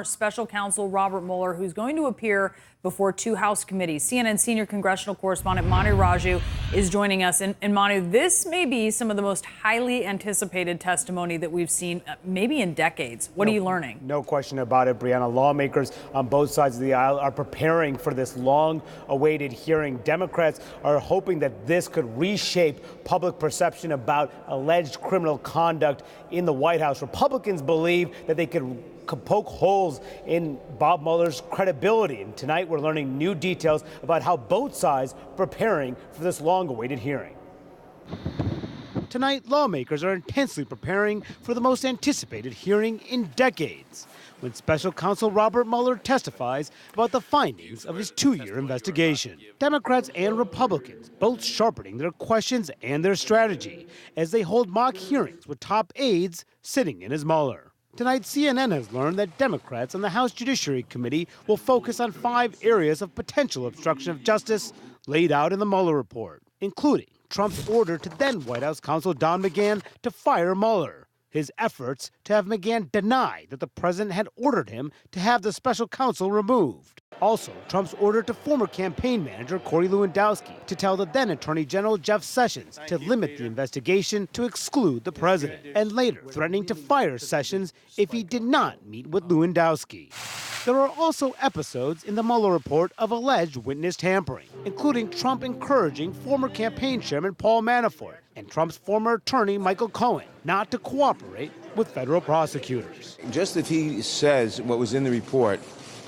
Special counsel Robert Mueller, who's going to appear before two House committees. CNN senior congressional correspondent Manu Raju is joining us. And Manu, this may be some of the most highly anticipated testimony that we've seen maybe in decades. What are you learning? No question about it, Brianna. Lawmakers on both sides of the aisle are preparing for this long-awaited hearing. Democrats are hoping that this could reshape public perception about alleged criminal conduct in the White House. Republicans believe that they could poke holes in Bob Mueller's credibility. And tonight we're learning new details about how both sides are preparing for this long-awaited hearing. Tonight, lawmakers are intensely preparing for the most anticipated hearing in decades, when special counsel Robert Mueller testifies about the findings of his two-year investigation. Democrats and Republicans both sharpening their questions and their strategy as they hold mock hearings with top aides sitting in as Mueller. Tonight, CNN has learned that Democrats on the House Judiciary Committee will focus on 5 areas of potential obstruction of justice laid out in the Mueller report, including Trump's order to then White House counsel Don McGahn to fire Mueller, his efforts to have McGahn deny that the president had ordered him to have the special counsel removed. Also, Trump's order to former campaign manager Corey Lewandowski to tell the then Attorney General Jeff Sessions to limit the investigation to exclude the president, and later threatening to fire Sessions if he did not meet with Lewandowski. There are also episodes in the Mueller report of alleged witness tampering, including Trump encouraging former campaign chairman Paul Manafort and Trump's former attorney Michael Cohen not to cooperate with federal prosecutors. Just if he says what was in the report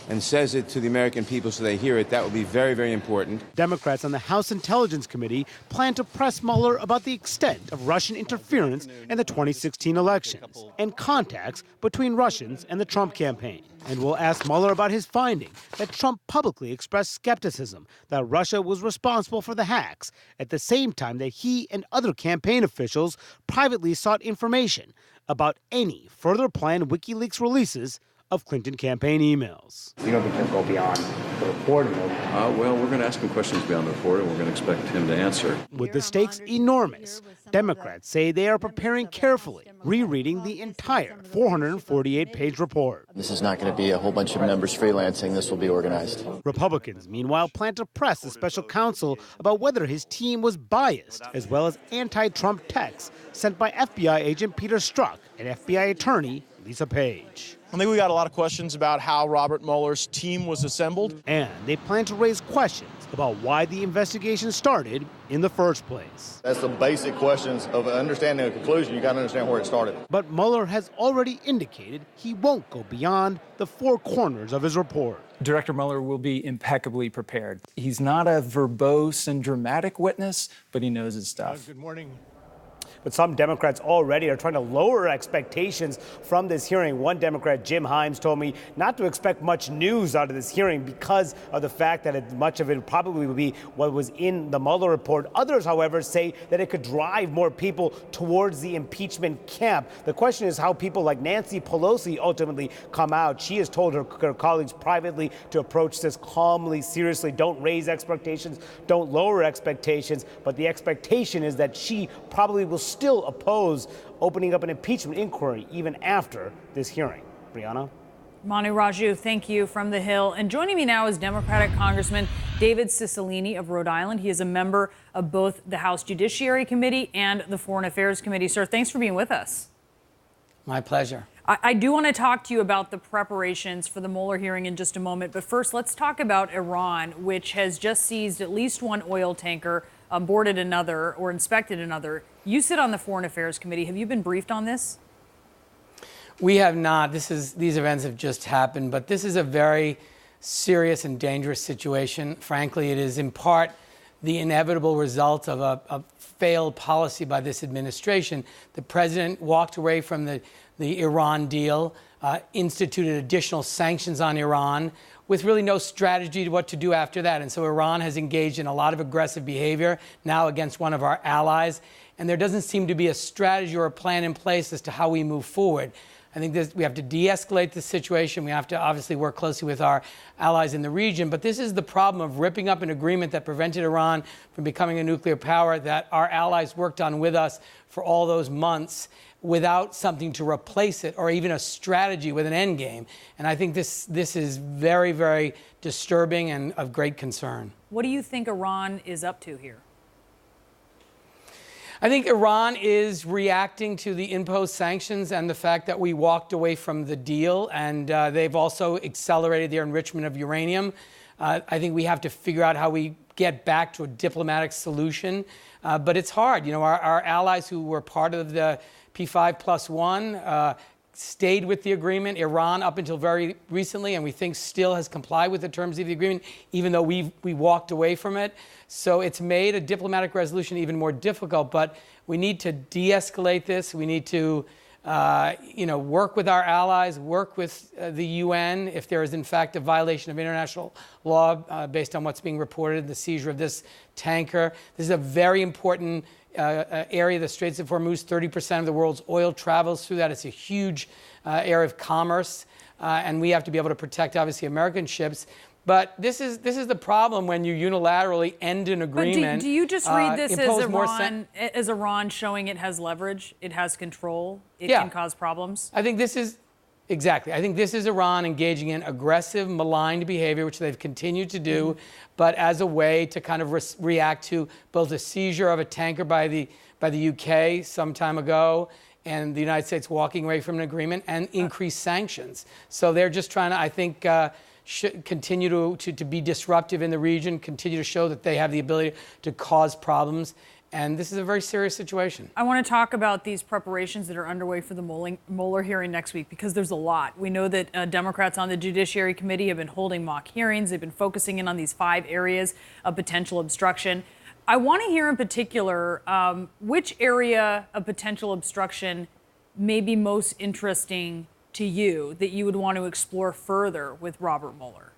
and says it to the American people so they hear it, that would be very, very important. Democrats on the House Intelligence Committee plan to press Mueller about the extent of Russian interference in the 2016 elections and contacts between Russians and the Trump campaign. And will ask Mueller about his finding that Trump publicly expressed skepticism that Russia was responsible for the hacks at the same time that he and other campaign officials privately sought information about any further planned WikiLeaks releases of Clinton campaign emails. You don't think he'll go beyond the report? Well, we're going to ask him questions beyond the report, and we're going to expect him to answer. With the stakes enormous, Democrats say they are preparing carefully, rereading the entire 448-page report. This is not going to be a whole bunch of members freelancing. This will be organized. Republicans, meanwhile, plan to press the special counsel about whether his team was biased, as well as anti-Trump texts sent by FBI agent Peter Strzok and FBI attorney Lisa Page. I think we got a lot of questions about how Robert Mueller's team was assembled. And they plan to raise questions about why the investigation started in the first place. That's the basic questions of understanding a conclusion. You got to understand where it started. But Mueller has already indicated he won't go beyond the 4 corners of his report. Director Mueller will be impeccably prepared. He's not a verbose and dramatic witness, but he knows his stuff. Good morning. But some Democrats already are trying to lower expectations from this hearing. One Democrat, Jim Himes, told me not to expect much news out of this hearing because of the fact that much of it probably would be what was in the Mueller report. Others, however, say that it could drive more people towards the impeachment camp. The question is how people like Nancy Pelosi ultimately come out. She has told her colleagues privately to approach this calmly, seriously. Don't raise expectations, don't lower expectations. But the expectation is that she probably will still oppose opening up an impeachment inquiry even after this hearing. Brianna? Manu Raju, thank you from the Hill. And joining me now is Democratic Congressman David Cicilline of Rhode Island. He is a member of both the House Judiciary Committee and the Foreign Affairs Committee. Sir, thanks for being with us. My pleasure. I do want to talk to you about the preparations for the Mueller hearing in just a moment. But first, let's talk about Iran, which has just seized at least one oil tanker, boarded another, or inspected another. You sit on the Foreign Affairs Committee. Have you been briefed on this? We have not. These events have just happened, but this is a very serious and dangerous situation. Frankly, it is in part the inevitable result of a failed policy by this administration. The president walked away from the Iran deal, instituted additional sanctions on Iran with really no strategy to what to do after that. And so Iran has engaged in a lot of aggressive behavior now against one of our allies. And there doesn't seem to be a strategy or a plan in place as to how we move forward. I think we have to de-escalate the situation. We have to obviously work closely with our allies in the region. But this is the problem of ripping up an agreement that prevented Iran from becoming a nuclear power that our allies worked on with us for all those months without something to replace it or even a strategy with an end game. And I think this is very, very disturbing and of great concern. What do you think Iran is up to here? I think Iran is reacting to the imposed sanctions and the fact that we walked away from the deal, and they've also accelerated their enrichment of uranium. I think we have to figure out how we get back to a diplomatic solution, but it's hard. You know, our allies who were part of the P5+1 stayed with the agreement. Iran, up until very recently, and we think still has complied with the terms of the agreement, even though we walked away from it. So it's made a diplomatic resolution even more difficult. But we need to de-escalate this. We need to, work with our allies, work with the UN if there is in fact a violation of international law based on what's being reported, the seizure of this tanker. This is a very important area, the Straits of Hormuz. 30% of the world's oil travels through that. It's a huge area of commerce, and we have to be able to protect, obviously, American ships. But this is the problem when you unilaterally end an agreement. But do you just read this as Iran showing it has leverage, it has control, it can cause problems? I think this is exactly. I think this is Iran engaging in aggressive, maligned behavior, which they've continued to do, but as a way to kind of react to both the seizure of a tanker by the UK some time ago, and the United States walking away from an agreement, and increased sanctions. So they're just trying to, I think, should continue to be disruptive in the region, continue to show that they have the ability to cause problems. And this is a very serious situation. I want to talk about these preparations that are underway for the Mueller hearing next week, because there's a lot. We know that Democrats on the Judiciary Committee have been holding mock hearings. They've been focusing in on these 5 areas of potential obstruction. I want to hear in particular which area of potential obstruction may be most interesting to you that you would want to explore further with Robert Mueller.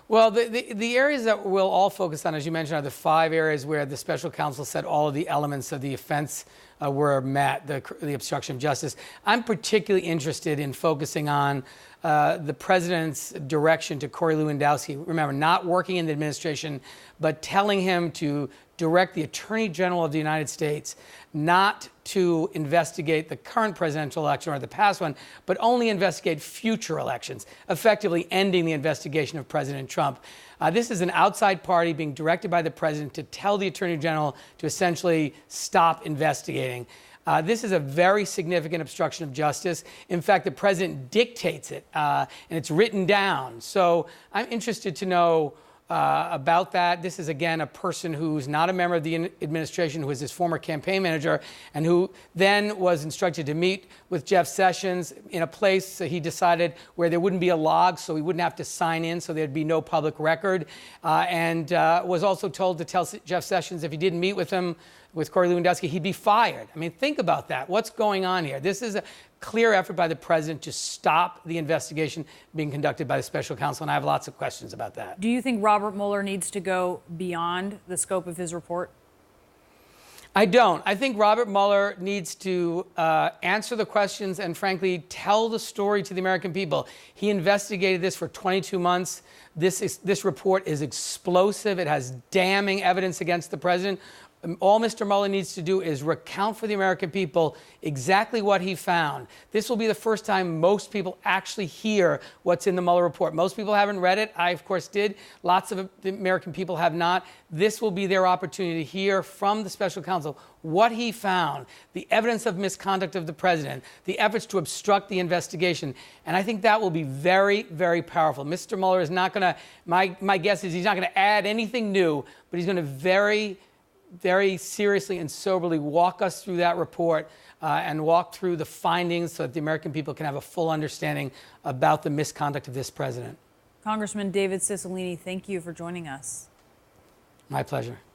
Well, the areas that we'll all focus on, as you mentioned, are the 5 areas where the special counsel said all of the elements of the offense were met, the obstruction of justice. I'm particularly interested in focusing on the president's direction to Corey Lewandowski. Remember, not working in the administration, but telling him to direct the Attorney General of the United States not to investigate the current presidential election or the past one, but only investigate future elections, effectively ending the investigation of President Trump. This is an outside party being directed by the president to tell the Attorney General to essentially stop investigating. This is a very significant obstruction of justice. In fact, the president dictates it, and it's written down. So I'm interested to know about that. This is, again, a person who's not a member of the administration, who is his former campaign manager, and who then was instructed to meet with Jeff Sessions in a place he decided where there wouldn't be a log, so he wouldn't have to sign in, so there'd be no public record, and was also told to tell Jeff Sessions if he didn't meet with him, with Corey Lewandowski, he'd be fired. I mean, think about that. What's going on here? This is a clear effort by the president to stop the investigation being conducted by the special counsel, and I have lots of questions about that. Do you think Robert Mueller needs to go beyond the scope of his report? I don't. I think Robert Mueller needs to answer the questions and, frankly, tell the story to the American people. He investigated this for 22 months. This report is explosive. It has damning evidence against the president. All Mr. Mueller needs to do is recount for the American people exactly what he found. This will be the first time most people actually hear what's in the Mueller report. Most people haven't read it. I, of course, did. Lots of the American people have not. This will be their opportunity to hear from the special counsel what he found, the evidence of misconduct of the president, the efforts to obstruct the investigation. And I think that will be very, very powerful. Mr. Mueller is not going to, my guess is he's not going to add anything new, but he's going to very seriously and soberly walk us through that report and walk through the findings so that the American people can have a full understanding about the misconduct of this president. Congressman David Cicilline, thank you for joining us. My pleasure.